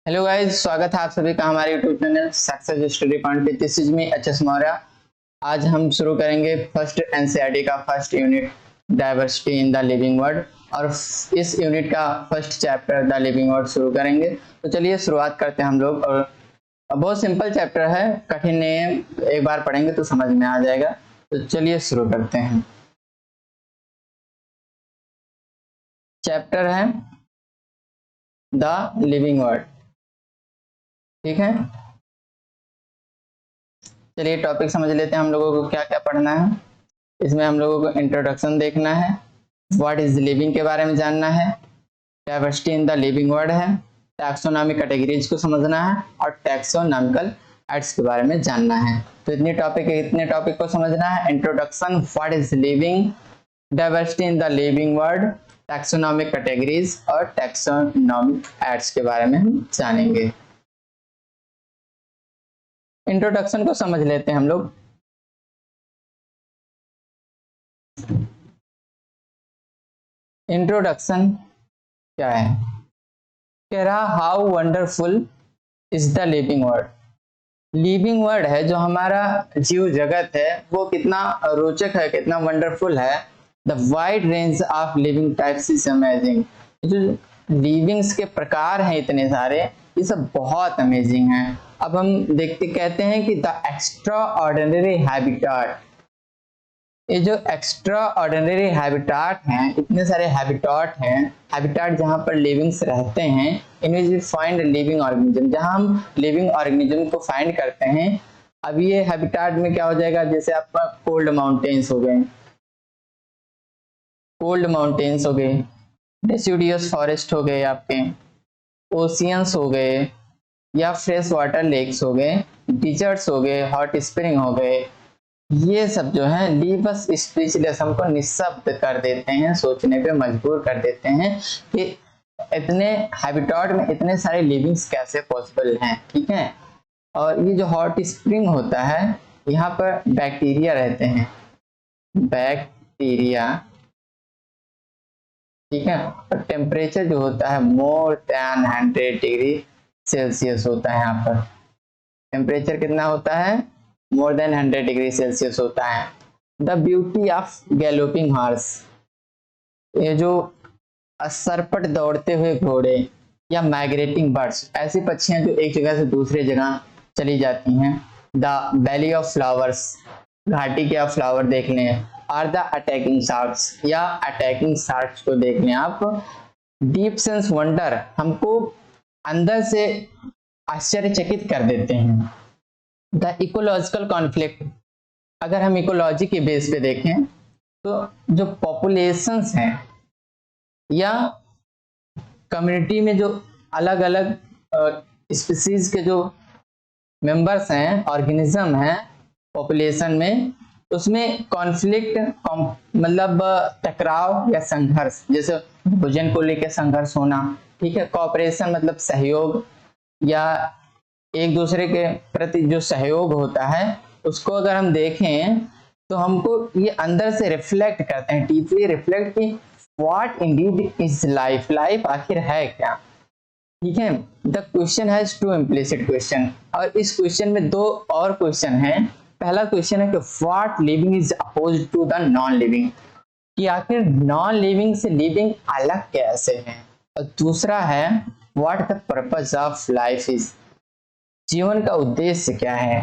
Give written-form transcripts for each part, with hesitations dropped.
Hello guys, स्वागत है आप सभी का हमारे YouTube channel success study point पे। This is me HS Maurya. आज हम शुरू करेंगे फर्स्ट एनसीईआरटी का first unit diversity in the living world और इस यूनिट का first chapter the living world शुरू करेंगे। तो चलिए शुरुआत करते हैं हम लोग। और बहुत सिंपल चैप्टर है, कठिन नहीं है, एक बार पढ़ेंगे तो समझ में आ जाएगा। तो चलिए शुरू करते हैं। चैप्टर है द लिविंग वर्ल्ड, ठीक है। चलिए टॉपिक समझ लेते हैं हम लोगों को क्या क्या पढ़ना है। इसमें हम लोगों को इंट्रोडक्शन देखना है, व्हाट इज लिविंग के बारे में जानना है, diversity in the living world है, टैक्सोनॉमिक कैटेगरीज को समझना है और टैक्सोनॉमिकल एड्स के बारे में जानना है। तो इतने टॉपिक को समझना है। Introduction, what is living, diversity in the living world, taxonomic categories और टैक्सोनॉमिक एड्स के बारे में हम जानेंगे। इंट्रोडक्शन को समझ लेते हैं हम लोग। इंट्रोडक्शन क्या है? कह रहा how wonderful is the living world. Living world है जो हमारा जीव जगत है, वो कितना रोचक है, कितना वंडरफुल है। The wide range of living types is amazing. जो लिविंग्स के प्रकार हैं इतने सारे, ये सब बहुत अमेजिंग है। अब हम देखते कहते हैं कि द एक्स्ट्रा ऑर्डिनरी हैबिटाट, ये जो एक्स्ट्रा ऑर्डिनरी हैबिटाट हैं, इतने सारे हैबिटाट जहां पर लिविंग्स रहते हैं, इनमें वी फाइंड लिविंग ऑर्गेनिज्म, जहां हम लिविंग ऑर्गेनिज्म को फाइंड करते हैं। अब ये हैबिटाट में क्या हो जाएगा, जैसे आपका कोल्ड माउंटेन्स हो गए, डेसिडियस फॉरेस्ट हो गए, आपके ओशियंस हो गए, या फ्रेश वाटर लेक्स हो गए, डिजर्ट्स हो गए, हॉट स्प्रिंग हो गए। ये सब जो है लीव अस स्पीचलेस, हमको निःशब्द कर देते हैं, सोचने पे मजबूर कर देते हैं कि इतने हैबिटाट में इतने सारे लिविंग्स कैसे पॉसिबल हैं, ठीक है। और ये जो हॉट स्प्रिंग होता है, यहाँ पर बैक्टीरिया रहते हैं, ठीक है। और टेम्परेचर जो होता है मोर देन 100 डिग्री सेल्सियस होता है। यहाँ पर टेम्परेचर कितना होता है? मोर देन 100 डिग्री सेल्सियस होता है। The beauty of galloping horse, ये जो सरपट दौड़ते हुए घोड़े या माइग्रेटिंग बर्ड्स, ऐसी पक्षियां जो एक जगह से दूसरे जगह चली जाती हैं। द वैली ऑफ फ्लावर्स, घाटी के आप फ्लावर देख लें। और द अटैकिंग शार्क्स, या अटैकिंग शार्क्स को देख लें आप। डीप सेंस वंडर, हमको अंदर से आश्चर्यचकित कर देते हैं। द इकोलॉजिकल कॉन्फ्लिक्ट, अगर हम इकोलॉजी के बेस पे देखें तो जो पॉपुलेशंस हैं या कम्युनिटी में जो अलग अलग स्पीसीज के जो मेंबर्स हैं, ऑर्गेनिज्म हैं पॉपुलेशन में, उसमें कॉन्फ्लिक्ट मतलब टकराव या संघर्ष, जैसे भोजन को लेकर संघर्ष होना, ठीक है। कॉपरेशन मतलब सहयोग, या एक दूसरे के प्रति जो सहयोग होता है, उसको अगर हम देखें तो हमको ये अंदर से रिफ्लेक्ट करते हैं, डीपली रिफ्लेक्ट कि what indeed is life, life आखिर है क्या, ठीक है। The question has two implicit question, और इस क्वेश्चन में दो और क्वेश्चन हैं। पहला क्वेश्चन है कि what living is opposed to the non living, कि आखिर नॉन लिविंग से लिविंग अलग कैसे है। और दूसरा है what the purpose of life is, जीवन का उद्देश्य क्या है,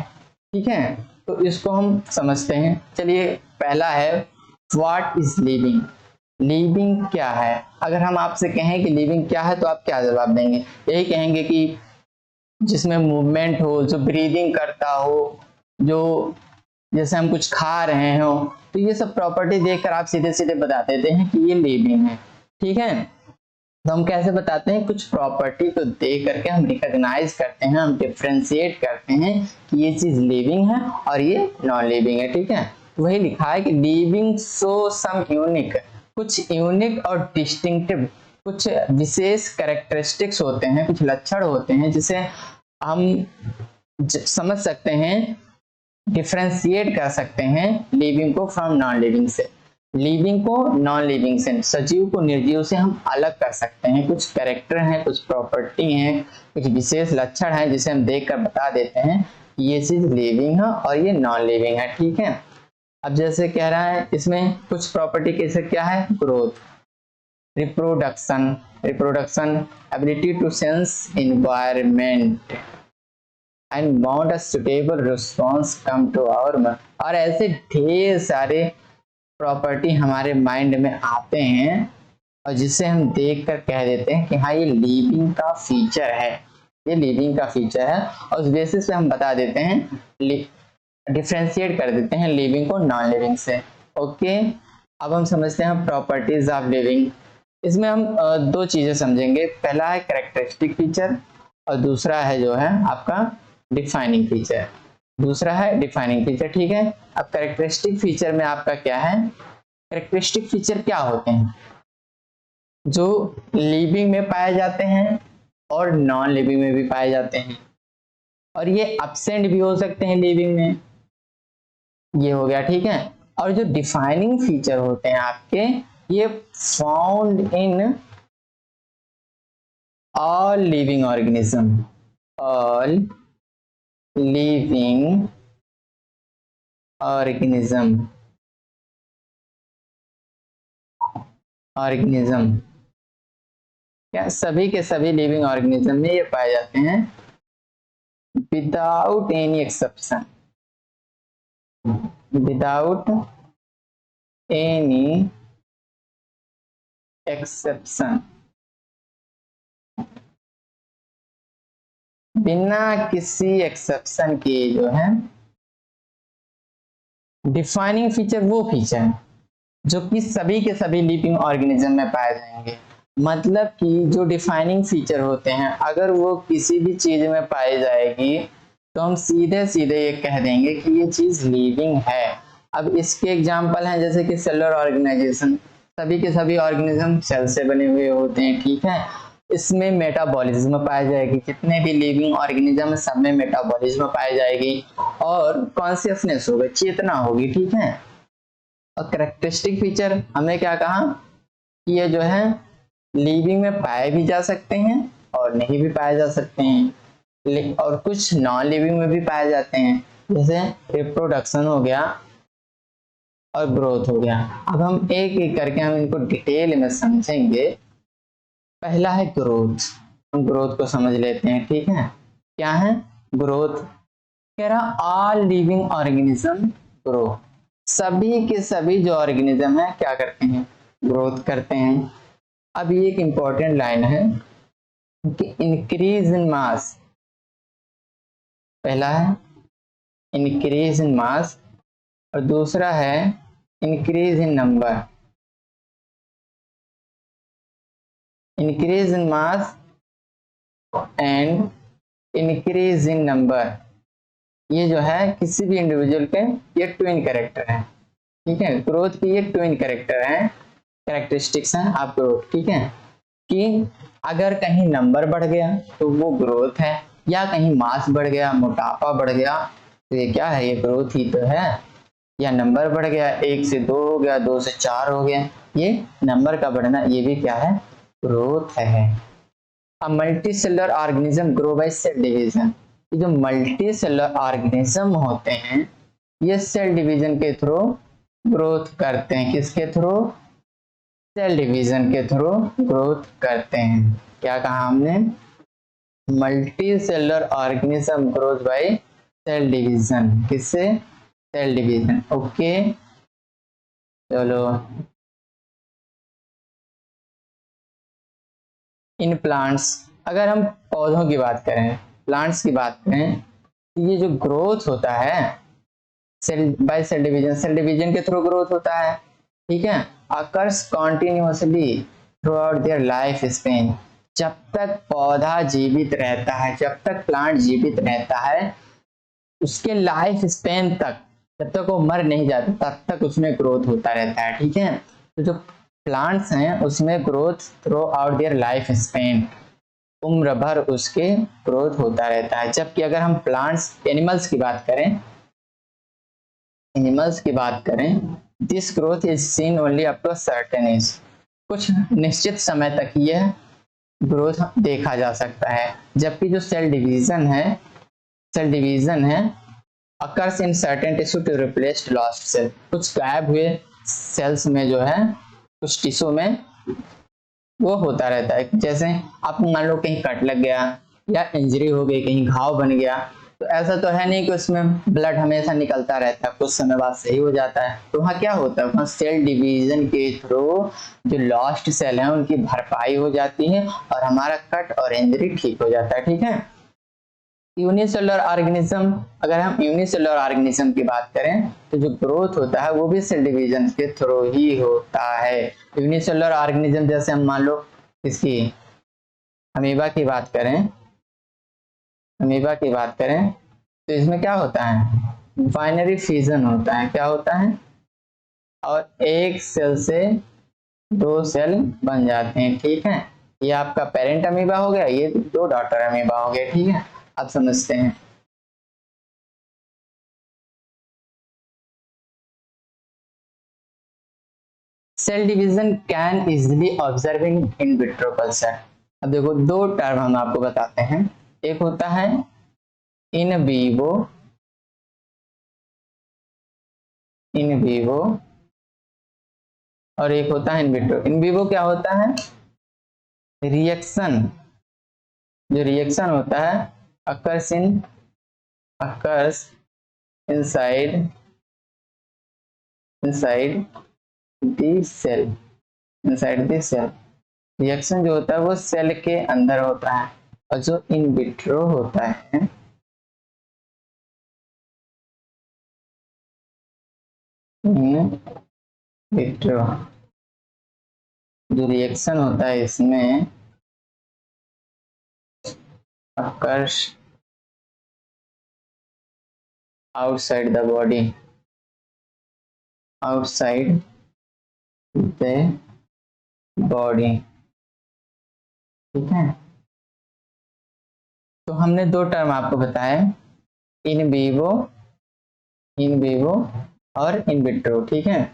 ठीक है। तो इसको हम समझते हैं। चलिए पहला है व्हाट इज लिविंग, लिविंग क्या है। अगर हम आपसे कहें कि लिविंग क्या है तो आप क्या जवाब देंगे? यही कहेंगे कि जिसमें मूवमेंट हो, जो ब्रीदिंग करता हो, जो जैसे हम कुछ खा रहे हो, तो ये सब प्रॉपर्टी देखकर आप सीधे सीधे बता देते हैं कि ये लिविंग है, ठीक है। तो हम कैसे बताते हैं? कुछ प्रॉपर्टी को देख करके हम रिकॉग्नाइज करते हैं, हम डिफरेंशिएट करते हैं कि ये चीज लिविंग है और ये नॉन लिविंग है, ठीक है। वही लिखा है कि लिविंग शो सम यूनिक, कुछ यूनिक और डिस्टिंक्टिव, कुछ विशेष कैरेक्टरिस्टिक्स होते हैं, कुछ लक्षण होते हैं जिसे हम समझ सकते हैं, डिफरेंशिएट कर सकते हैं लिविंग को फ्रॉम नॉन लिविंग से। लिविंग को नॉन लिविंग से, सजीव को निर्जीव से हम अलग कर सकते हैं। कुछ कैरेक्टर हैं, कुछ प्रॉपर्टी हैं, कुछ विशेष लक्षण हैं जिसे हम देखकर बता देते हैं कि ये चीज लिविंग है और ये नॉन लिविंग है। ठीक है, अब जैसे कह रहा है इसमें कुछ प्रॉपर्टी कैसे क्या है, growth, reproduction, ability to sense environment and mount a suitable response come to our mind. और ऐसे ढेर सारे प्रॉपर्टी हमारे माइंड में आते हैं और जिसे हम देख कर कह देते हैं कि हाँ ये लिविंग का फीचर है, ये लिविंग का फीचर है, और उस बेसिस पे हम बता देते हैं, डिफ्रेंशिएट कर देते हैं लिविंग को नॉन लिविंग से। ओके, अब हम समझते हैं प्रॉपर्टीज ऑफ लिविंग। इसमें हम दो चीजें समझेंगे, पहला है कैरेक्टरिस्टिक फीचर और दूसरा है जो है आपका डिफाइनिंग फीचर। दूसरा है डिफाइनिंग फीचर। ठीक है, अब कैरेक्टरिस्टिक फीचर में आपका क्या है, कैरेक्टरिस्टिक फीचर क्या होते हैं, जो लिविंग में पाए जाते हैं और नॉन लिविंग में भी पाए जाते हैं, और ये एब्सेंट भी हो सकते हैं लिविंग में, ये हो गया। ठीक है, और जो डिफाइनिंग फीचर होते हैं आपके, ये found in all living organism, all living organism, क्या सभी के सभी लिविंग ऑर्गेनिज्म में ये पाए जाते हैं without any exception, without any exception, बिना किसी एक्सेप्शन के जो है। डिफाइनिंग फीचर वो फीचर है जो कि सभी के सभी लिविंग ऑर्गेनिज्म में पाए जाएंगे। मतलब कि जो डिफाइनिंग फीचर होते हैं अगर वो किसी भी चीज में पाई जाएगी तो हम सीधे सीधे ये कह देंगे कि ये चीज लिविंग है। अब इसके एग्जांपल हैं जैसे कि सेलुलर ऑर्गेनाइजेशन, सभी के सभी ऑर्गेनिज्म सेल से बने हुए होते हैं। ठीक है, इसमें मेटाबॉलिज्म पाई जाएगी, जितने भी लिविंग ऑर्गेनिज्म सब में मेटाबॉलिज्म पाई जाएगी, और कॉन्शियसनेस होगी, चेतना होगी। ठीक है, और कैरेक्टरिस्टिक फीचर हमने क्या कहा कि ये जो है लिविंग में पाए भी जा सकते हैं और नहीं भी पाए जा सकते हैं, और कुछ नॉन लिविंग में भी पाए जाते हैं, जैसे रिप्रोडक्शन हो गया और ग्रोथ हो गया। अब हम एक एक करके हम इनको डिटेल में समझेंगे। पहला है ग्रोथ, हम ग्रोथ को समझ लेते हैं। ठीक है, क्या है ग्रोथ, कह रहा ऑल लिविंग ऑर्गेनिज्म ग्रो, सभी के सभी जो ऑर्गेनिज्म है क्या करते हैं, ग्रोथ करते हैं। अब ये एक इंपॉर्टेंट लाइन है कि इंक्रीज इन मास, पहला है इंक्रीज इन मास और दूसरा है increase in number, increase in mass and increase in number. ये जो है किसी भी इंडिविजुअल के ये ट्विन कैरेक्टर है। ठीक है, ग्रोथ की ये ट्विन कैरेक्टर है, कैरेक्टरिस्टिक्स हैं आप ग्रोथ। ठीक है, कि अगर कहीं नंबर बढ़ गया तो वो ग्रोथ है, या कहीं मास बढ़ गया, मोटापा बढ़ गया, तो ये क्या है, ये ग्रोथ ही तो है। या नंबर बढ़ गया, 1 से 2 हो गया, 2 से 4 हो गया, ये नंबर का बढ़ना, ये भी क्या है, ग्रोथ है। अब multi cellular organism grow by cell division, ये जो मल्टी सेलुलर ऑर्गेनिज्म होते हैं ये सेल डिवीजन के थ्रू ग्रोथ करते हैं। किसके थ्रू, सेल डिवीजन के थ्रू ग्रोथ करते हैं। क्या कहा हमने, multi cellular organism growth by cell division, किससे, सेल डिवीजन। ओके, चलो इन प्लांट्स, अगर हम पौधों की बात करें, प्लांट्स की बात करें, तो ये जो ग्रोथ होता है cell by cell division, cell division के थ्रू ग्रोथ होता है। ठीक है, occurs continuously throughout their life span, जब तक पौधा जीवित रहता है, जब तक प्लांट जीवित रहता है, उसके लाइफ स्पेन तक, जब तक वो मर नहीं जाता तब तक उसमें ग्रोथ होता रहता है। ठीक है, तो जो प्लांट्स हैं उसमें growth through out their life Spain, उम्र भर उसके ग्रोथ होता रहता है। जबकि अगर हम प्लांट्स एनिमल्स की बात करें, this growth is seen only up to certain age, कुछ निश्चित समय तक यह ग्रोथ देखा जा सकता है, जबकि जो सेल डिवीजन है occurs in certain tissue to replace lost cell, कुछ गायब हुए सेल्स में जो है कुछ टिश्यू में वो होता रहता है। जैसे आप मान लो कहीं कट लग गया या इंजरी हो गई, कहीं घाव बन गया, तो ऐसा तो है नहीं कि उसमें ब्लड हमेशा निकलता रहता है, कुछ समय बाद सही हो जाता है। तो वहाँ क्या होता है, वहाँ सेल डिवीजन के थ्रू जो लॉस्ट सेल है उनकी भरपाई हो जाती है और हमारा कट और इंजरी ठीक हो जाता है। ठीक है, यूनिसेलुलर ऑर्गेनिज्म, अगर हम यूनिसेलुलर ऑर्गेनिज्म की बात करें तो जो ग्रोथ होता है वो भी सेल डिवीजन के थ्रू ही होता है। यूनिसेलुलर ऑर्गेनिज्म जैसे हम मान लो इसकी अमीबा की बात करें तो इसमें क्या होता है, बाइनरी फिजन होता है। क्या होता है, और एक सेल से दो सेल बन जाते हैं। ठीक है, ये आपका पेरेंट अमीबा हो गया, ये दो डॉटर अमीबा हो गए। ठीक है, आप समझते हैं। Cell division can easily observing in vitro culture. अब देखो दो टर्म हम आपको बताते हैं, एक होता है इन विवो और एक होता है इन विट्रो। इन विवो क्या होता है, रिएक्शन, जो रिएक्शन होता है occurs inside the cell, reaction जो होता है वो सेल के अंदर होता है, और जो इन विट्रो होता है विट्रो, जो रिएक्शन होता है इसमें occurs outside the body, ठीक है। तो हमने दो टर्म आपको बताए, इन विवो और इन विट्रो। ठीक है,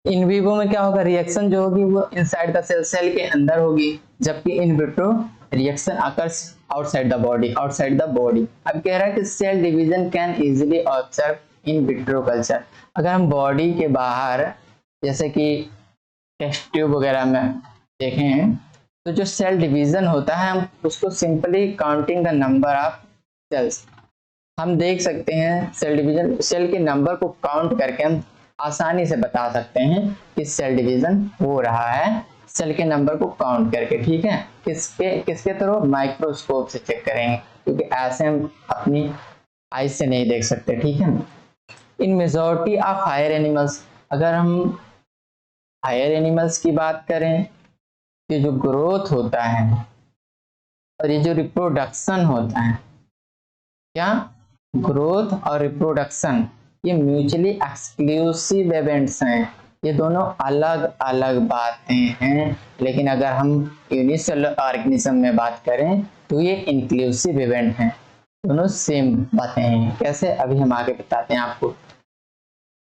इन विवो में क्या होगा, रिएक्शन जो होगी वो इनसाइड द सेल के अंदर होगी, जबकि in vitro reaction occurs outside the body. अब कह रहा है कि cell division can easily observe in vitro culture. अगर हम बॉडी के बाहर जैसे कि टेस्ट ट्यूब वगैरह में देखें तो जो सेल डिवीजन होता है हम उसको simply counting the number of cells हम देख सकते हैं। सेल डिवीजन, सेल के नंबर को काउंट करके हम आसानी से बता सकते हैं कि सेल डिवीजन हो रहा है, सेल के नंबर को काउंट करके। ठीक है, किसके थ्रू, माइक्रोस्कोप से चेक करेंगे, क्योंकि ऐसे हम अपनी आई से नहीं देख सकते। ठीक है, in majority of higher animals, अगर हम हायर एनिमल्स की बात करें कि जो ग्रोथ होता है और ये जो रिप्रोडक्शन होता है, क्या ग्रोथ और रिप्रोडक्शन ये म्यूचुअली एक्सक्लूसिव इवेंट्स हैं, ये दोनों अलग अलग बातें हैं। लेकिन अगर हम यूनिसेलुलर ऑर्गेनिज्म में बात करें तो ये इंक्लूसिव इवेंट हैं, दोनों सेम बातें हैं। कैसे, अभी हम आगे बताते हैं आपको।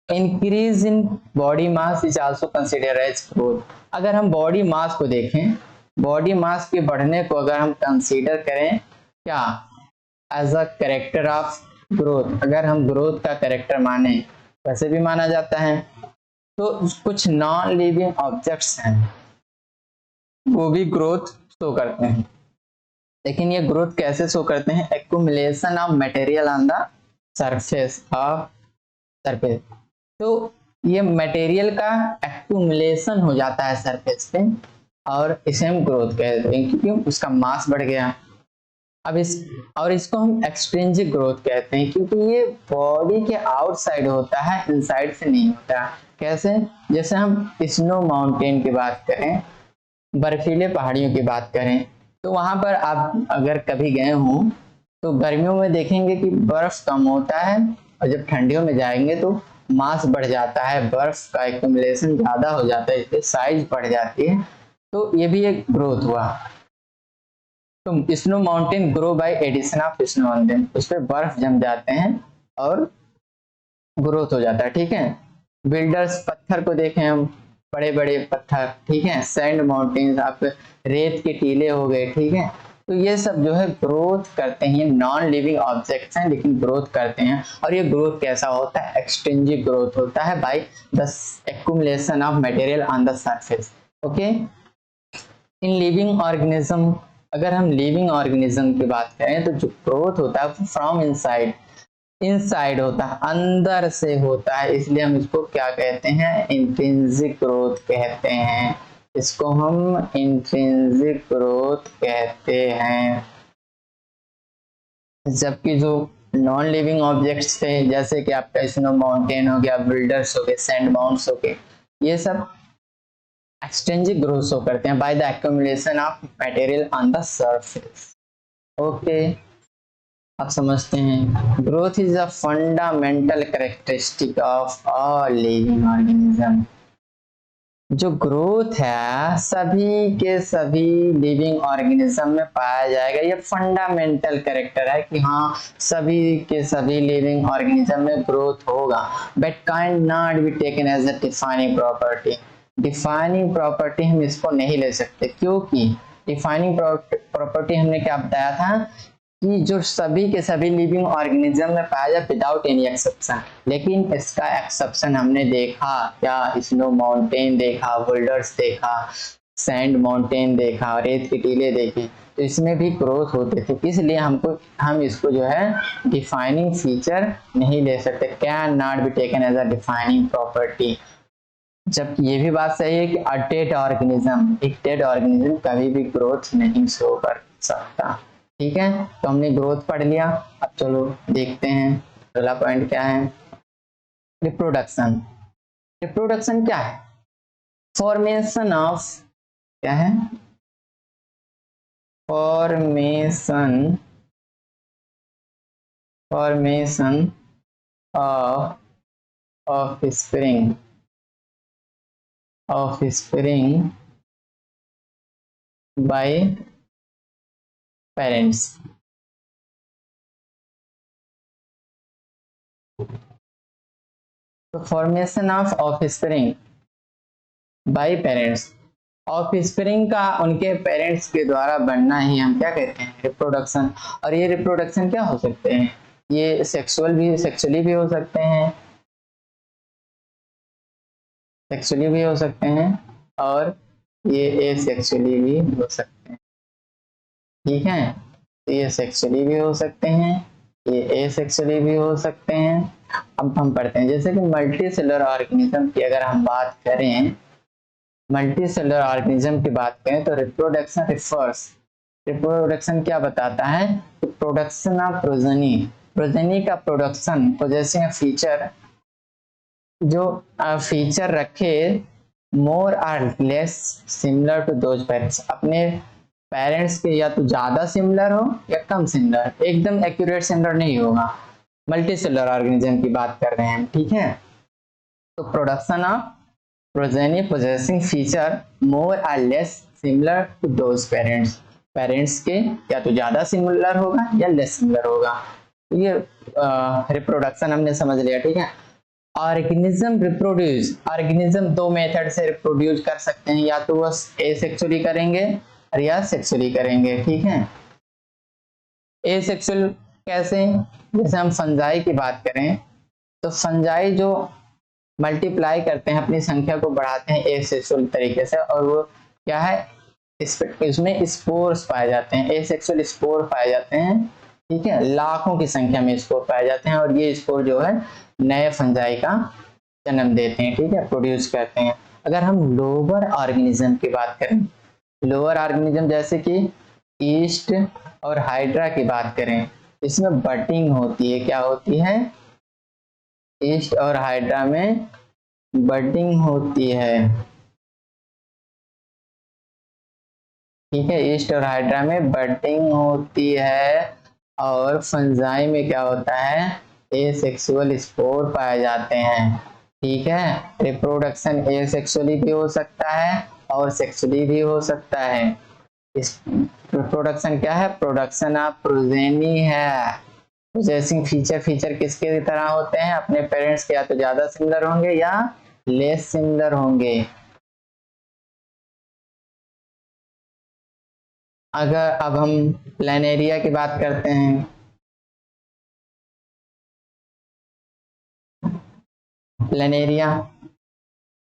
Increase in body mass is also consider as growth. अगर हम बॉडी मास को देखें, बॉडी मास के बढ़ने को अगर हम कंसीडर करें क्या as a character of growth, अगर हम ग्रोथ का कैरेक्टर माने, वैसे भी माना जाता है। तो कुछ नॉन लिविंग ऑब्जेक्ट्स हैं वो भी ग्रोथ शो करते हैं, लेकिन ये ग्रोथ कैसे शो करते हैं, accumulation of material on the surface. तो ये मटेरियल का एक्यूमुलेशन हो जाता है सरफेस पे और इसे हम ग्रोथ कहते हैं, क्योंकि उसका मास बढ़ गया। अब इसको हम एक्सट्रिंसिक ग्रोथ कहते हैं, क्योंकि ये बॉडी के आउटसाइड होता है, इनसाइड से नहीं होता। कैसे, जैसे हम स्नो माउंटेन की बात करें, बर्फीले पहाड़ियों की बात करें, तो वहां पर आप अगर कभी गए हों तो गर्मियों में देखेंगे कि बर्फ कम होता है, और जब ठंडियों में जाएंगे तो मास बढ़ जाता है, बर्फ का एक्यूमुलेशन ज्यादा हो जाता है, इसलिए साइज बढ़ जाती है। तो ये भी एक ग्रोथ हुआ। तो snow mountain grow by addition of snow on them, उस पर बर्फ जम जाते हैं और ग्रोथ हो जाता है, ठीक है। बिल्डर्स, पत्थर को देखें हम, बड़े बड़े पत्थर, ठीक है। सैंड माउंटेन्स, आप रेत के टीले हो गए, ठीक है। तो ये सब जो है ग्रोथ करते हैं, नॉन लिविंग ऑब्जेक्ट्स हैं लेकिन ग्रोथ करते हैं। और ये ग्रोथ कैसा होता है? एक्सटेंसिव ग्रोथ होता है by the accumulation of material on the surface. Okay, in living organism, अगर हम लिविंग ऑर्गेनिज्म की बात करें तो जो ग्रोथ होता है फ्रॉम इनसाइड, इनसाइड होता है, अंदर से होता है, इसलिए हम इसको क्या कहते हैं? इंट्रिंसिक ग्रोथ कहते हैं। इसको हम इंट्रिंसिक ग्रोथ कहते हैं। जबकि जो नॉन लिविंग ऑब्जेक्ट्स थे, जैसे कि आपका स्नो माउंटेन हो गया, बिल्डर्स हो गए, सैंड माउंट्स हो गए, ये सब एक्सटेंसिव ग्रोथ शो करते हैं by the accumulation of material on the surface. Okay, आप समझते हैं, growth is a fundamental characteristic of all living organism. जो ग्रोथ है सभी के सभी लिविंग ऑर्गेनिज्म में पाया जाएगा। ये फंडामेंटल कैरेक्टर है कि हाँ, सभी के सभी लिविंग ऑर्गेनिज्म में ग्रोथ होगा, but kind not be taken as a defining property. Defining property हम इसको नहीं ले सकते, क्योंकि डिफाइनिंग प्रॉपर्टी हमने क्या बताया था कि जो सभी के सभी लिविंग ऑर्गेनिज्म में पाया जाए विदाउट एनी एक्सेप्शन। लेकिन इसका एक्सेप्शन हमने देखा क्या? स्नो माउंटेन देखा, बोल्डर्स देखा, सैंड माउंटेन देखा, रेत के टीले देखे, तो इसमें भी ग्रोथ होते थे। इसलिए हम इसको जो है डिफाइनिंग फीचर नहीं ले सकते, can not be taken as a defining property. जबकि ये भी बात सही है कि अ डेड ऑर्गेनिज्म, एक डेड ऑर्गेनिज्म कभी भी ग्रोथ नहीं शो कर सकता, ठीक है। तो हमने ग्रोथ पढ़ लिया, अब चलो देखते हैं अगला पॉइंट क्या है। रिप्रोडक्शन। रिप्रोडक्शन क्या है? फॉर्मेशन ऑफ, क्या है? Formation of offspring by parents. तो formation of offspring by parents, offspring का उनके पेरेंट्स के द्वारा बनना ही हम क्या कहते हैं? रिप्रोडक्शन। और ये रिप्रोडक्शन क्या हो सकते हैं? ये सेक्सुअली भी हो सकते हैं, सेक्सुअली भी हो सकते हैं, और ये एसेक्सुअली भी हो सकते हैं, ठीक है। ये सेक्सुअली भी हो सकते हैं, ये एसेक्सुअली भी हो सकते हैं। अब हम पढ़ते हैं, जैसे कि मल्टी सेलुलर ऑर्गेनिज्म की अगर हम बात करें, मल्टी सेलुलर ऑर्गेनिज्म की बात करें तो रिप्रोडक्शन रिफर्स, रिप्रोडक्शन क्या बताता है? प्रोडक्शन ऑफ प्रोजेनी, प्रोजेनी का प्रोडक्शन, पोजेसिंग फीचर, जो फीचर रखे more or less similar to those parents, अपने पेरेंट्स के या तो ज्यादा सिमिलर हो या कम सिमिलर, एकदम एक्यूरेट सिमिलर नहीं होगा। मल्टी सेलुलर ऑर्गेनिज्म की बात कर रहे हैं, ठीक है। तो production of progeny possessing feature more or less similar to those parents, parents के या तो ज्यादा सिमिलर होगा या लेस सिमिलर होगा। तो ये रिप्रोडक्शन हमने समझ लिया, ठीक है। ऑर्गेनिज्म रिप्रोड्यूस, ऑर्गेनिज्म दो मेथड से रिप्रोड्यूस कर सकते हैं, या तो वो एसेक्सुअली करेंगे और या सेक्सुअली करेंगे, ठीक है। एसेक्सुअल कैसे? जैसे हम फंजाई की बात करें तो फंजाई जो मल्टीप्लाई करते हैं, अपनी संख्या को बढ़ाते हैं एसेक्सुअल तरीके से, और वो क्या है? इसमें स्पोर्स पाए जाते हैं, एसेक्सुअल स्पोर पाए जाते हैं, ठीक है। लाखों की संख्या में स्पोर पाए जाते हैं, और ये स्पोर जो है नए फंजाई का जन्म देते हैं, ठीक है, प्रोड्यूस करते हैं। अगर हम लोअर ऑर्गेनिज्म की बात करें, लोअर ऑर्गेनिज्म जैसे कि ईस्ट और हाइड्रा की बात करें, इसमें बटिंग होती है, क्या होती है? ईस्ट और हाइड्रा में बटिंग होती है, ठीक है। ईस्ट और हाइड्रा में बटिंग होती है, और फंजाई में क्या होता है? एसेक्सुअल स्पोर पाए जाते हैं, ठीक है। रिप्रोडक्शन एसेक्सुअली भी हो सकता है और सेक्सुअली भी हो सकता है, इस रिप्रोडक्शन क्या है? प्रोडक्शन ऑफ प्रोजेनी है। पोजेसिंग फीचर किसके तरह होते हैं? अपने पेरेंट्स के या तो ज्यादा सिमिलर होंगे या लेस सिमिलर होंगे। अगर अब हम प्लेनेरिया की बात करते हैं, प्लेनेरिया,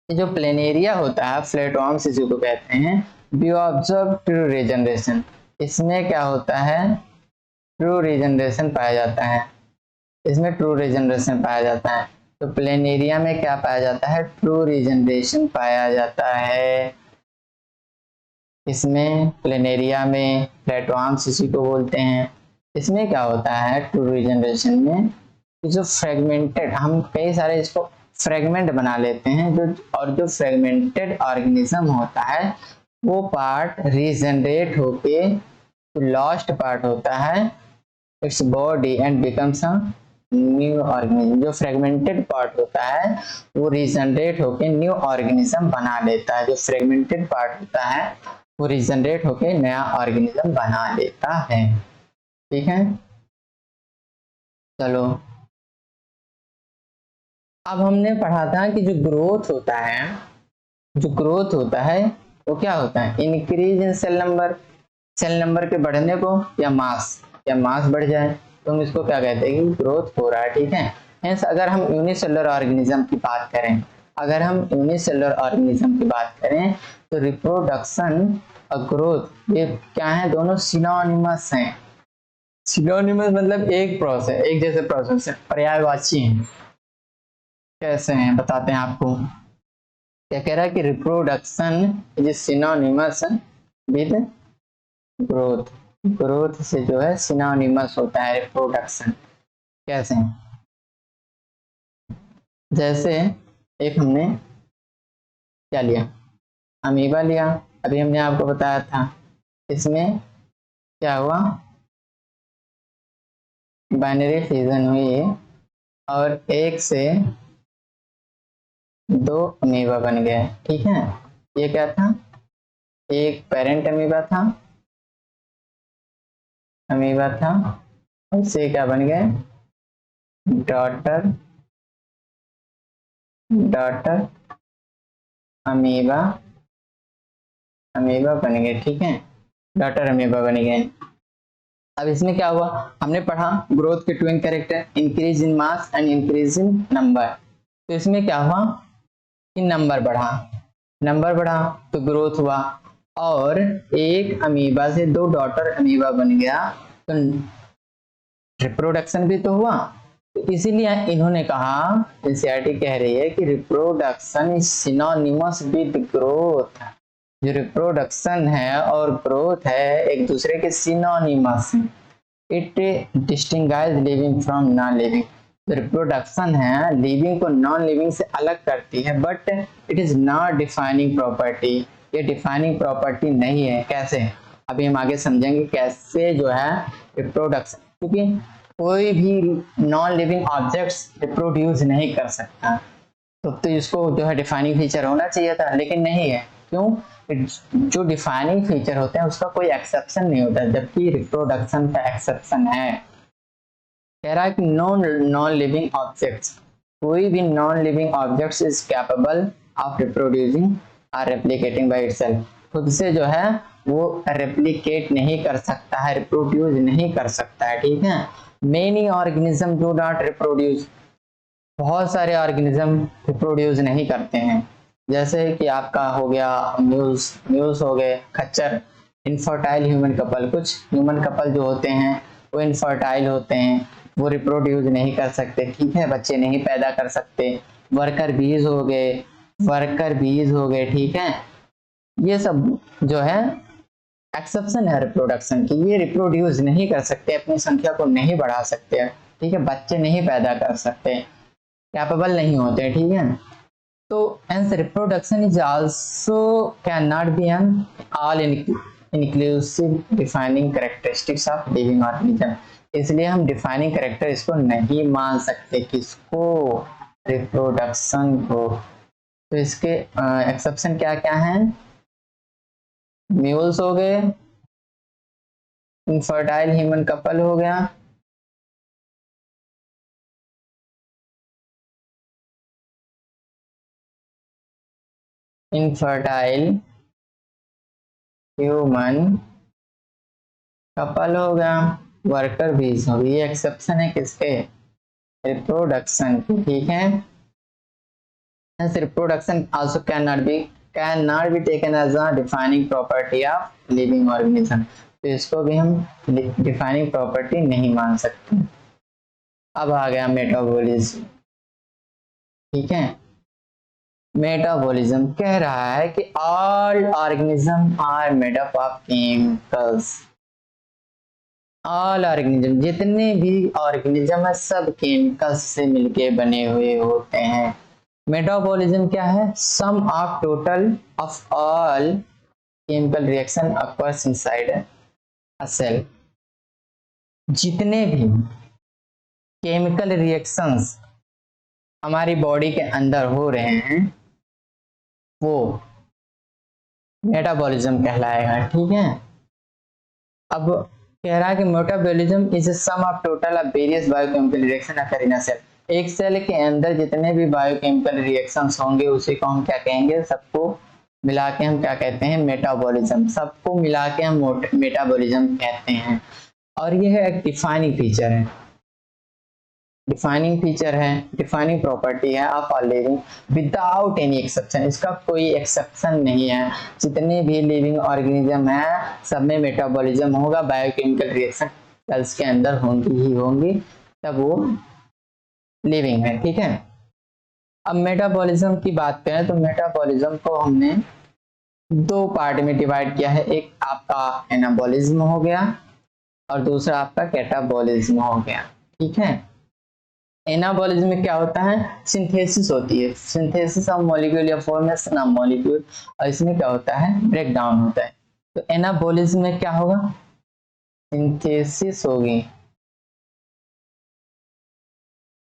जो प्लेनेरिया होता है फ्लैटवर्म्स इसी को कहते हैं, वी ऑब्जर्व ट्रू रीजनरेशन। इसमें क्या होता है? ट्रू रीजनरेशन पाया जाता है, इसमें ट्रू रीजनरेशन पाया जाता है। तो प्लेनेरिया में क्या पाया जाता है? ट्रू रीजनरेशन पाया जाता है। इसमें प्लेनेरिया में फ्लैटवर्म्स इसी को बोलते हैं। इसमें क्या होता है ट्रू रीजनरेशन में? जो फ्रेगमेंटेड, हम कई सारे इसको फ्रेगमेंट बना लेते हैं जो, और जो फ्रेगमेंटेड ऑर्गेनिज्म होता है वो पार्ट रीजनरेट होके लॉस्ट पार्ट होता है its body and becomes a new organism. जो फ्रेगमेंटेड पार्ट होता है वो रीजनरेट होके न्यू ऑर्गेनिज्म बना लेता है। जो फ्रेगमेंटेड पार्ट होता है वो रीजनरेट होके नया ऑर्गेनिज्म बना लेता है। ठीक है, चलो अब हमने पढ़ा था कि जो ग्रोथ होता है, जो ग्रोथ होता है वो क्या होता है? Increase in cell number, cell number के बढ़ने को, या मास बढ़ जाए तो हम इसको क्या कहते हैं? कि ग्रोथ हो रहा है। ठीक है, हेंस अगर हम यूनिसेलुलर ऑर्गेनिज्म की बात करें, अगर हम यूनिसेलुलर ऑर्गेनिज्म की बात करें तो रिप्रोडक्शन और ग्रोथ ये क्या है? दोनों सिनोनिमस हैं। सिनोनिमस मतलब एक प्रोसेस, एक जैसे प्रोसेस है, पर्यायवाची हैं। कैसे हैं बताते हैं आपको। क्या कह रहा है कि reproduction is synonymous with growth, growth से जो है सिनोनिमस होता है रिप्रोडक्शन। कैसे? जैसे एक हमने क्या लिया? अमीबा लिया, अभी हमने आपको बताया था। इसमें क्या हुआ? बाइनरी फिजन हुई और एक से दो अमीबा बन गए। ठीक है, ये क्या था? एक पेरेंट अमीबा था, उससे क्या बन गए? डॉटर अमीबा बन गए। ठीक है, डॉटर अमीबा बन गए। अब इसमें क्या हुआ? हमने पढ़ा ग्रोथ के twin character, increase in mass and increase in number. तो इसमें क्या हुआ कि नंबर बढ़ा तो ग्रोथ हुआ, और एक अमीबा से दो डॉटर अमीबा बन गया तो रिप्रोडक्शन भी तो हुआ। तो इसीलिए इन्होंने कहा, एनसीईआरटी कह रही है कि reproduction is synonymous with growth. जो रिप्रोडक्शन है और ग्रोथ है एक दूसरे के synonymous. It distinguish living from non living. जो रिप्रोडक्शन है लिविंग को नॉन लिविंग से अलग करती है, but it is not defining property. ये डिफाइनिंग प्रॉपर्टी नहीं है। कैसे? अभी हम आगे समझेंगे कैसे जो है रिप्रोडक्शन, क्योंकि कोई भी नॉन लिविंग ऑब्जेक्ट्स रिप्रोड्यूस नहीं कर सकता, तो इसको जो है डिफाइनिंग फीचर होना चाहिए था, लेकिन नहीं है। क्यों? जो डिफाइनिंग फीचर होते हैं उसका कोई एक्सेप्शन नहीं होता, जबकि रिप्रोडक्शन का एक्सेप्शन है। कह रहा है कि नॉन लिविंग ऑब्जेक्ट्स, कोई भी non living objects is capable of reproducing और रेप्लिकेटिंग बाय इटसेल्फ। खुद से जो है वो रेप्लिकेट नहीं कर सकता है, रिप्रोड्यूस नहीं कर सकता है। ठीक है, many organism do not reproduce, बहुत सारे ऑर्गेनिज्म रिप्रोड्यूस नहीं करते हैं। जैसे कि आपका हो गया म्यूज हो गए, खच्चर, इनफर्टाइल ह्यूमन कपल। कुछ ह्यूमन कपल जो होते हैं वो इनफर्टाइल होते हैं, वो रिप्रोड्यूस नहीं कर सकते। ठीक है, बच्चे नहीं पैदा कर सकते। वर्कर बीज हो गए, ठीक है, ये सब जो है एक्सेप्शन है रिप्रोडक्शन की। ये रिप्रोड्यूस नहीं कर सकते, अपनी संख्या को नहीं बढ़ा सकते। ठीक है, बच्चे नहीं पैदा कर सकते, कैपेबल नहीं होते। ठीक है, तो hence reproduction is also cannot be an all inclusive defining characteristics of living organism। इसलिए हम डिफाइनिंग कैरेक्टर इसको नहीं मान सकते। किसको? रिप्रोडक्शन को। तो इसके एक्सेप्शन क्या क्या हैं? म्यूल्स हो गए, इनफर्टाइल ह्यूमन कपल हो गया, इनफर्टाइल ह्यूमन कपल हो गया, वर्कर बीज हो गई। ये एक्सेप्शन है किसके, रिप्रोडक्शन की, ठीक है। Reproduction also can not be taken as a defining property of living organism, तो इसको भी हम डिफाइनिंग प्रॉपर्टी नहीं मान सकते। अब आ गया मेटाबॉलिज्म, ठीक है। मेटाबॉलिज्म कह रहा है कि all organism are made up of chemicals, all organism जितने भी ऑर्गेनिज्म है सब केमिकल्स से मिलके बने हुए होते हैं। मेटाबॉलिज्म क्या है, sum of total of all chemical reaction occurs inside a cell, जितने भी केमिकल रिएक्शंस हमारी बॉडी के अंदर हो रहे हैं वो मेटाबॉलिज्म कहलाएगा, ठीक है। अब कह रहा है कि metabolism is sum of total of various biochemical reaction occur in a cell, एक सेल के अंदर जितने भी बायोकेमिकल रिएक्शंस होंगे उसी को हम क्या कहेंगे, सबको मिला के हम क्या कहते हैं, मेटाबॉलिज्म, सबको मिला के हम मेटाबॉलिज्म कहते हैं। और यह एक डिफाइनिंग फीचर है, डिफाइनिंग फीचर है, डिफाइनिंग प्रॉपर्टी है of all living without any exception, इसका कोई एक्सेप्शन नहीं है। जितने भी लिविंग ऑर्गेनिज्म है सब में मेटाबॉलिज्म होगा, बायोकेमिकल रिएक्शन सेल्स के अंदर होंगी ही होंगी, तब वो लिविंग है, ठीक है। अब मेटाबॉलिज्म की बात करें तो मेटाबॉलिज्म को हमने दो पार्ट में डिवाइड किया है, एक आपका एनाबॉलिज्म हो गया और दूसरा आपका कैटाबॉलिज्म हो गया, ठीक है। एनाबॉलिज्म में क्या होता है, सिंथेसिस होती है, सिंथेसिस ऑफ मॉलिक्यूल या फॉर्मेशन ऑफ मॉलिक्यूल, और इसमें क्या होता है, ब्रेक डाउन होता है। तो एनाबॉलिज्म में क्या होगा, सिंथेसिस होगी,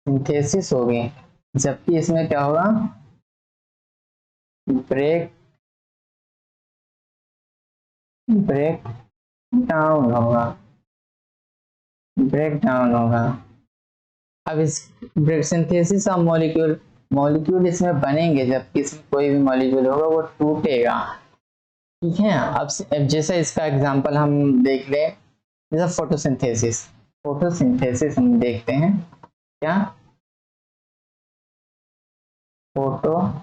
सिंथेसिस होगी, जबकि इसमें क्या होगा, ब्रेक डाउन होगा, ब्रेक डाउन होगा। अब इस सिंथेसिस ऑफ मॉलिक्यूल, मॉलिक्यूल इसमें बनेंगे जबकि इसमें कोई भी मॉलिक्यूल होगा वो टूटेगा, ठीक है। अब जैसे इसका एग्जांपल हम देख लें, जैसे फोटोसिंथेसिस, फोटोसिंथेसिस हम देखते हैं क्या, फोटोसिंथेसिस,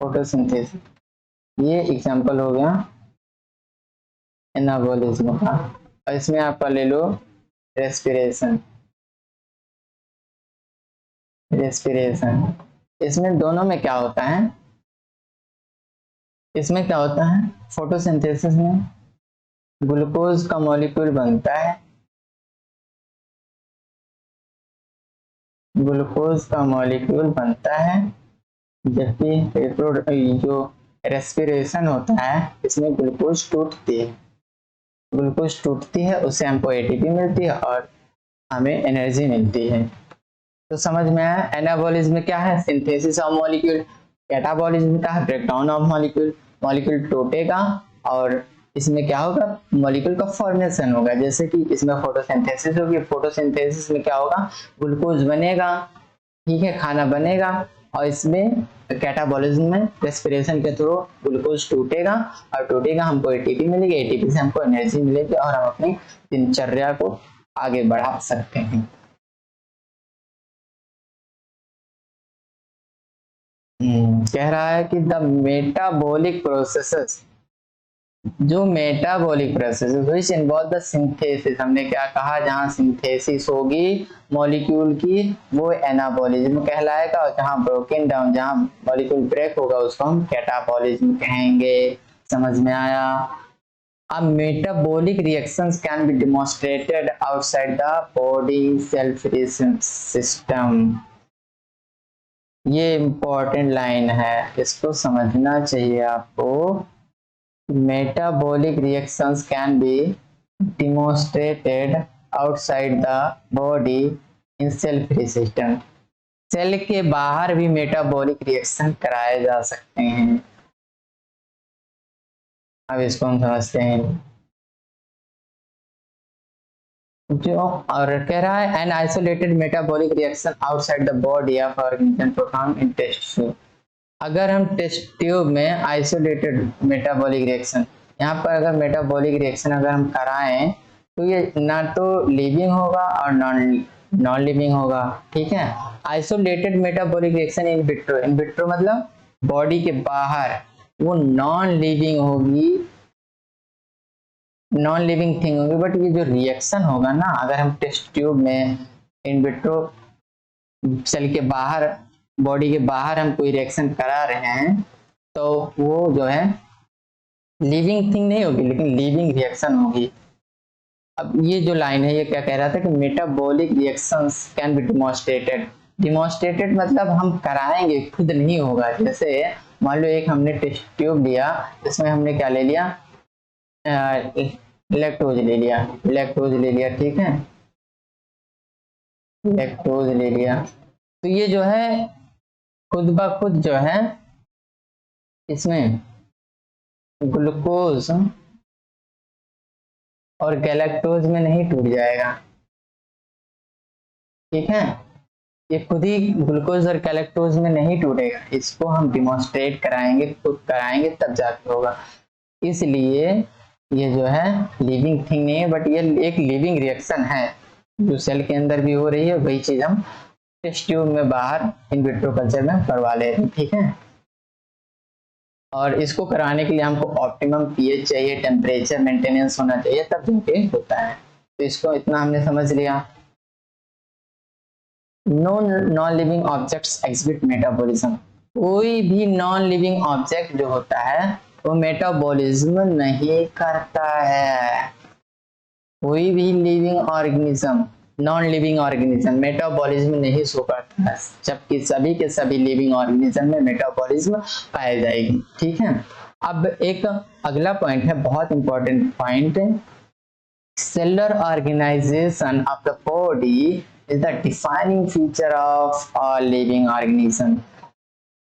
फोटोसिंथेसिस ये एग्जांपल हो गया एनाबॉलिज्म का। और इसमें आपका ले लो रेस्पिरेशन, रेस्पिरेशन, इसमें दोनों में क्या होता है, इसमें क्या होता है, फोटोसिंथेसिस में ग्लूकोज का मॉलिक्यूल बनता है, ग्लूकोज का मॉलिक्यूल बनता है, जबकि जो रेस्पिरेशन होता है इसमें ग्लूकोज टूटती है, ग्लूकोज टूटती है उससे हमको एटीपी मिलती है और हमें एनर्जी मिलती है। तो समझ में आया, एनाबॉलिज्म में क्या है, सिंथेसिस ऑफ मॉलिक्यूल, कैटाबॉलिज्म का है ब्रेकडाउन ऑफ मॉलिक्यूल, मॉलिक्यूल टूटेगा और इसमें क्या होगा, मॉलिक्यूल का फॉर्मेशन होगा, जैसे कि इसमें फोटोसिंथेसिस होगी, फोटोसिंथेसिस में क्या होगा, ग्लूकोज बनेगा, ठीक है, खाना बनेगा, और इसमें कैटाबॉलिज्म में रेस्पिरेशन के थ्रू ग्लूकोज टूटेगा और टूटेगा हमको एटीपी मिलेगी, एटीपी से हमको एनर्जी मिलेगी और हम अपनी दिनचर्या को आगे बढ़ा सकते हैं। कह रहा है कि द मेटाबॉलिक प्रोसेसेस, जो metabolic processes which involve the synthesis, हमने क्या कहा, जहां सिंथेसिस होगी मॉलिक्यूल की वो एनाबॉलिज्म कहलाएगा, और जहां ब्रोकन डाउन, जहां मॉलिक्यूल ब्रेक होगा उसको हम कैटाबॉलिज्म कहेंगे। समझ में आया। अब metabolic reactions can be demonstrated outside the body self system, ये इंपॉर्टेंट लाइन है, इसको समझना चाहिए आपको। Metabolic reactions can be demonstrated outside the body in cell-free system. Cell के बाहर भी मेटाबॉलिक रिएक्शन कराए जा सकते हैं। अब इसको हम समझते हैं। जो और कह रहा है an isolated metabolic reaction outside the body of organism perform in test tube. अगर हम टेस्ट ट्यूब में आइसोलेटेड मेटाबॉलिक रिएक्शन, यहाँ पर अगर मेटाबॉलिक रिएक्शन अगर हम कराएं तो ये ना तो लिविंग होगा और नॉन नॉन लिविंग होगा, ठीक है। Isolated metabolic reaction in vitro, in vitro मतलब बॉडी के बाहर, वो नॉन लिविंग होगी, नॉन लिविंग थिंग होगी। बट ये जो रिएक्शन होगा ना, अगर हम टेस्ट ट्यूब में इन विट्रो सेल के बाहर, बॉडी के बाहर हम कोई रिएक्शन करा रहे हैं तो वो जो है लिविंग थिंग नहीं होगी, लेकिन लिविंग रिएक्शन होगी। अब ये जो लाइन है ये क्या कह रहा था कि metabolic reactions can be demonstrated. Demonstrated मतलब हम कराएंगे, खुद नहीं होगा। जैसे मान लो एक हमने टेस्ट ट्यूब लिया, इसमें हमने क्या ले लिया, लैक्टोज ले लिया, लैक्टोज ले लिया, ठीक है, लैक्टोज ले लिया। तो ये जो है खुद ब खुद जो है इसमें ग्लूकोज और गैलेक्टोज में नहीं टूट जाएगा, ठीक है। ये खुद ही ग्लूकोज और गैलेक्टोज में नहीं टूटेगा, इसको हम डिमॉन्स्ट्रेट कराएंगे, खुद कराएंगे तब जाके होगा। इसलिए ये जो है लिविंग थिंग नहीं है, बट ये एक लिविंग रिएक्शन है जो सेल के अंदर भी हो रही है। वही चीज हम टेस्ट ट्यूब में बाहर इन विट्रो कल्चर में करवा ले रहे हैं, ठीक है। और इसको कराने के लिए हमको ऑप्टिमम पीएच चाहिए, टेम्परेचर मेंटेनेंस होना चाहिए, तब जाके होता है। तो इसको इतना हमने समझ लिया। Non living objects exhibit metabolism. कोई भी नॉन लिविंग ऑब्जेक्ट जो होता है वो मेटाबॉलिज्म नहीं करता है। कोई भी living organism, non living organism metabolism नहीं शो करता है, जबकि सभी के सभी लिविंग ऑर्गेनिज्म में मेटाबॉलिज्म पाई जाएगी, ठीक है। अब एक अगला पॉइंट है, बहुत important point, cellular organisation of the body is the defining feature of all living organism.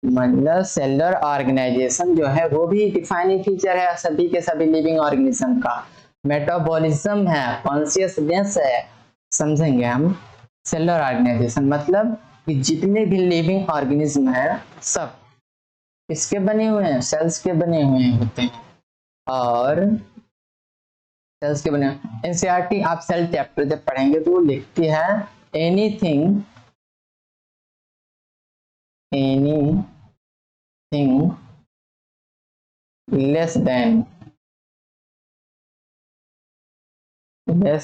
मतलब सेलुलर ऑर्गेनाइजेशन जो है वो भी डिफाइनिंग फीचर है सभी के सभी लिविंग ऑर्गेनिज्म का। मेटाबॉलिज्म है, कॉन्शियसनेस है, समझेंगे हम। सेलुलर ऑर्गेनाइजेशन मतलब कि जितने भी लिविंग ऑर्गेनिज्म है सब किसके बने हुए हैं, सेल्स के बने हुए होते हैं। और सेल्स के बने, एनसीईआरटी आप सेल चैप्टर जब पढ़ेंगे तो वो लिखती है anything less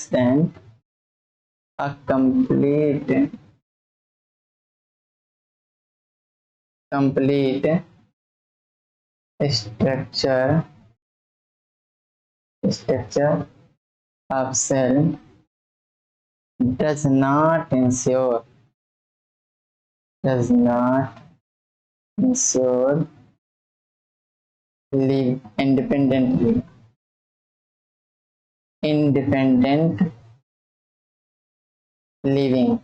than a complete structure of cell does not ensure live independent living,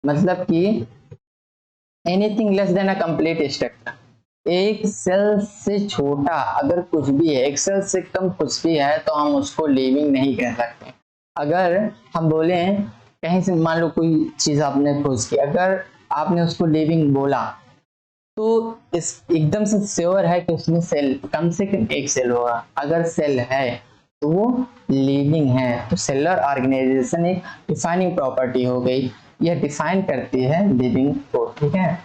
मतलब कि anything less than a complete structure. एक सेल से छोटा अगर कुछ भी है, एक सेल से कम कुछ भी है तो हम उसको लिविंग नहीं कह सकते। अगर हम बोले कहीं से मान लो कोई चीज आपने खोज की, अगर आपने उसको लिविंग बोला तो इस एकदम से श्योर है कि उसमें सेल कम से कम एक सेल होगा। अगर सेल है तो वो लिविंग है। तो सेलुलर ऑर्गेनाइजेशन एक डिफाइनिंग प्रॉपर्टी हो गई, यह डिफाइन करती है लिविंग को, ठीक है।